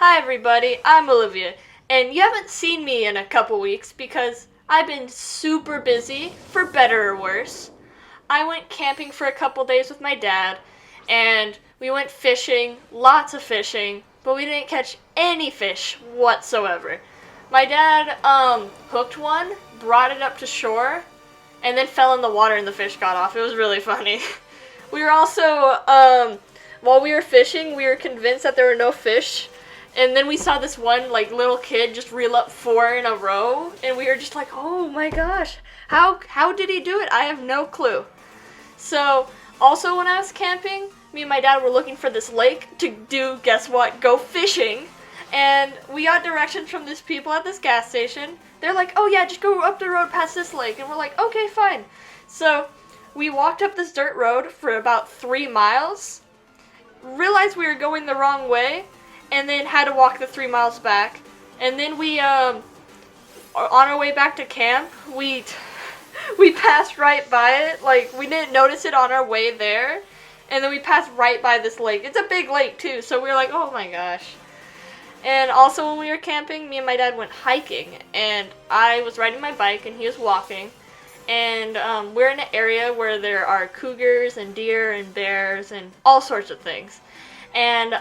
Hi everybody, I'm Olivia, and you haven't seen me in a couple weeks because I've been super busy, for better or worse. I went camping for a couple days with my dad, and we went fishing, lots of fishing, but we didn't catch any fish whatsoever. My dad, hooked one, brought it up to shore, and then fell in the water and the fish got off. It was really funny. We were also, while we were fishing, we were convinced that there were no fish. And then we saw this one, little kid just reel up 4 in a row. And we were just like, oh my gosh, how did he do it? I have no clue. So, also when I was camping, me and my dad were looking for this lake to do, guess what, go fishing. And we got directions from these people at this gas station. They're like, oh yeah, just go up the road past this lake. And we're like, okay, fine. So, we walked up this dirt road for about 3 miles, realized we were going the wrong way, and then had to walk the 3 miles back. And then we, on our way back to camp, we passed right by it. We didn't notice it on our way there. And then we passed right by this lake. It's a big lake, too, so we were like, oh my gosh. And also when we were camping, me and my dad went hiking. And I was riding my bike, and he was walking. And we're in an area where there are cougars and deer and bears and all sorts of things. And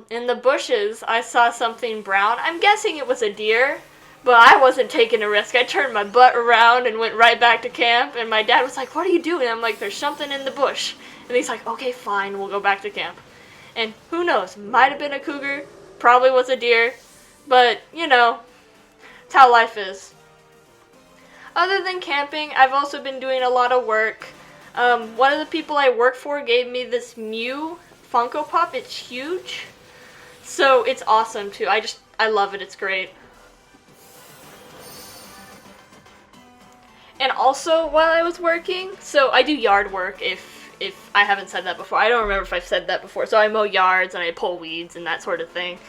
in the bushes, I saw something brown. I'm guessing it was a deer, but I wasn't taking a risk. I turned my butt around and went right back to camp. And my dad was like, what are you doing? I'm like, there's something in the bush. And he's like, okay, fine, we'll go back to camp. And who knows, might have been a cougar, probably was a deer, but, you know, it's how life is. Other than camping, I've also been doing a lot of work. One of the people I work for gave me this Mew Funko Pop. It's huge. So it's awesome too. I love it. It's great. And also while I was working, so I do yard work if I haven't said that before. I don't remember if I've said that before. So I mow yards and I pull weeds and that sort of thing.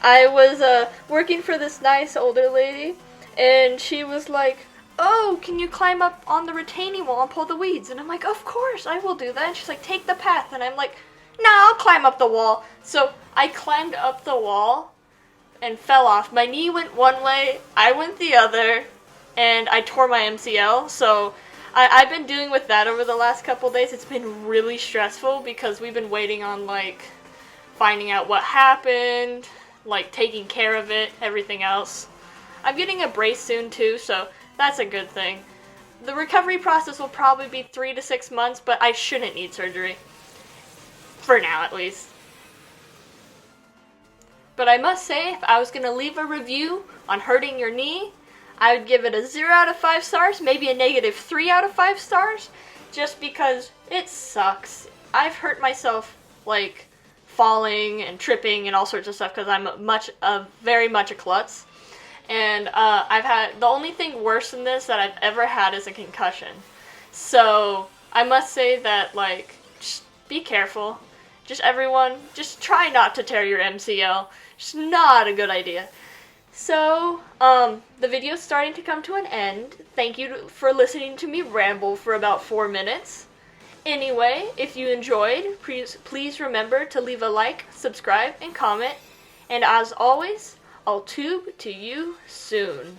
I was working for this nice older lady, and she was like, oh, can you climb up on the retaining wall and pull the weeds? And I'm like, of course, I will do that. And she's like, take the path. And I'm like, no, I'll climb up the wall. So I climbed up the wall and fell off. My knee went one way, I went the other, and I tore my MCL. So I've been dealing with that over the last couple days. It's been really stressful because we've been waiting on, finding out what happened, taking care of it, everything else. I'm getting a brace soon, too, so that's a good thing. The recovery process will probably be 3 to 6 months, but I shouldn't need surgery. For now, at least. But I must say, if I was going to leave a review on hurting your knee, I would give it a 0 out of 5 stars, maybe a negative 3 out of 5 stars, just because it sucks. I've hurt myself, falling and tripping and all sorts of stuff because I'm very much a klutz. And I've had, the only thing worse than this that I've ever had is a concussion. So I must say that, just be careful. Just everyone, just try not to tear your MCL. It's not a good idea. So, the video's starting to come to an end. Thank you for listening to me ramble for about 4 minutes. Anyway, if you enjoyed, please remember to leave a like, subscribe, and comment. And as always, I'll tube to you soon.